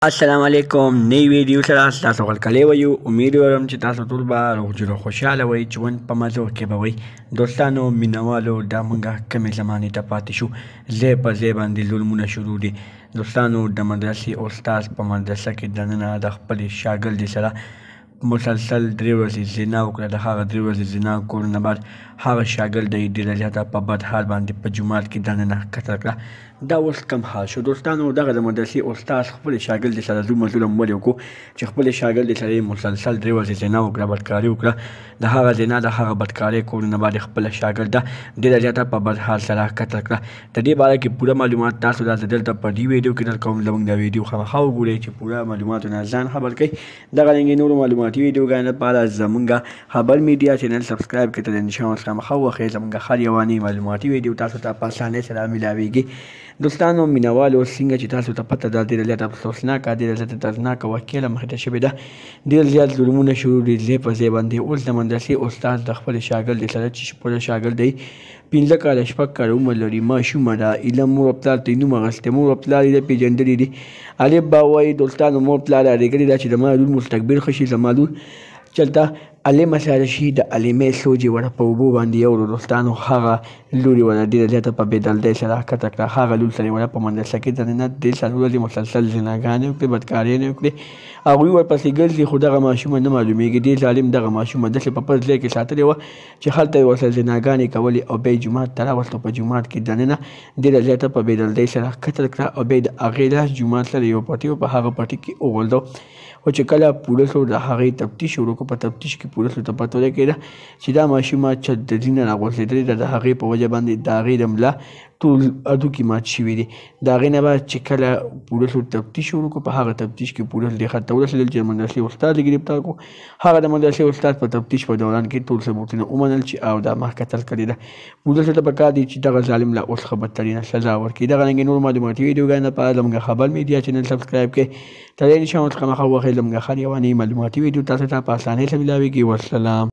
السلام علیکم نوی ویډیو سره تاسو غلکلی ویو امید لرم چې تاسو ټول به روغ خوشحاله وئ ژوند په مزو کې به وئ دوستانو مینوالو دا موږ کمې زمانې ته پاتې شو ځای په ځای باندې ظلمونه شروع دي دوستانو د مدرسې استاد په مدرسه کې دننه د خپلې شاګردې سره مسلسل 3 ورځې زنا وکړه د هغه 3 ورځې زنا کولو نه بعد هغه شاګرده یې ډېره زیاته په بد حال باندې په جومات کې دننه قتل کړه دا اوس کم حال شو دوستانو دغه د مدرسې استاد خپلې شاګردې سره ظلم ولې وکړو چې خپلې شاګردې سره یې مسلسل 3 ورځې زنا وکړه بدکاري وکړه د هغه زنا د هغه بدکارۍ کولو نه بعد خپله شاګرده ډېره زیاته په بد حال سره قتل کړه د دې باره کې پوره معلومات تاسو ته دلته په دې ویډیو کې درکوم زموږ دا ویډیو خامخا وګورئ چې پوره معلوماتو نه ځان خبر کړئ دغه رنګې نورو معلوماتي ویډیوګانو لپاره زموږ خبر میډیا چینل سبسکرایب کړئ د انشاءالله خامخا وخی زموږ هر یواني معلوماتي ویډیو تاسو ته په اسانۍ سره میلاویږي دوستانو مینوالو څنګه چې تاسو ته پته ده ډېره زیاته افسوسناکه ډېره زیاته دردناکه واقعه مخې ته شوې ده ډېر زیات ظلمونه شروع دي ځای په ځای باندې اوس د مدرسې استاد د خپلې شاګردې سره چې خپله شاګرد دی 15 کاله 6 کاله عمر لري ماشومه ده ایله مور او پلار ته یې نوم اخیستی مور او پلار یې پېژندلي دي الف به وایي دوستانو مور پلار اورېدلي ده چې زما لور مستقبل ښه شي زما لور چلته علمه سره شي د علمې سوچ یې وره په اوبو باندې یوړو دوستانو هغه لور یې وره ډېره زیاته په بېدلدۍ سره ښکته کړه هغه لور سره یې وره په مدرسه کې دننه درې څلور ورځې مسلسل زناګانې وکړې بدکارۍ وکړې هغوی ورپسې ګرځي خو دغه ماشومه نه معلومېږي ډېر ظالم دغه ماشومه داسې په پټ ځای کې ساتلې وه چې هلته یې ورسره زناګانې کولې او بیا یې جومات ته راوستو په جومات کې دننه ډېره زیاته په بېدلدۍ سره قتل کړه او بیا یې د هغې لاس جومات سره یو پټي و په هغه پټي کې وغورځو خو چې کله پولیسو د هغې تفتیش وکړو په تفتیش کې پولیسو ته پته ولګېده چې دا ماشومه چې د ځینه راغورځېدلې ده د هغې په وجه باندې د هغې د ملا ټول هډوکي مات شوي دي د هغې نه بعد چې کله پولیسو تفتیش وکړو په هغه تفتیش کې پولیس دې حد ته ورسېدل چې د مدرسې استاد یې ګرفتار کړو هغه د مدرسې استاد په تفتیش په دوران کې ټول ثبوتونه ومنل چې او دا ما قتل کړې ده پولیسو ته پکار دي چې دغه ظالم له اوس ښه بدترینه سزا ورکړي دغه رنګې نور معلوماتي ویډیوګانو لپاره زموږ خبر میډیا چینل سبسکرایب کړئ تر دې انشاءالله خامخا وخی زموږ هر یواني معلوماتي ویډیو تاسو ته په اسانۍ سره میلاویږي والسلام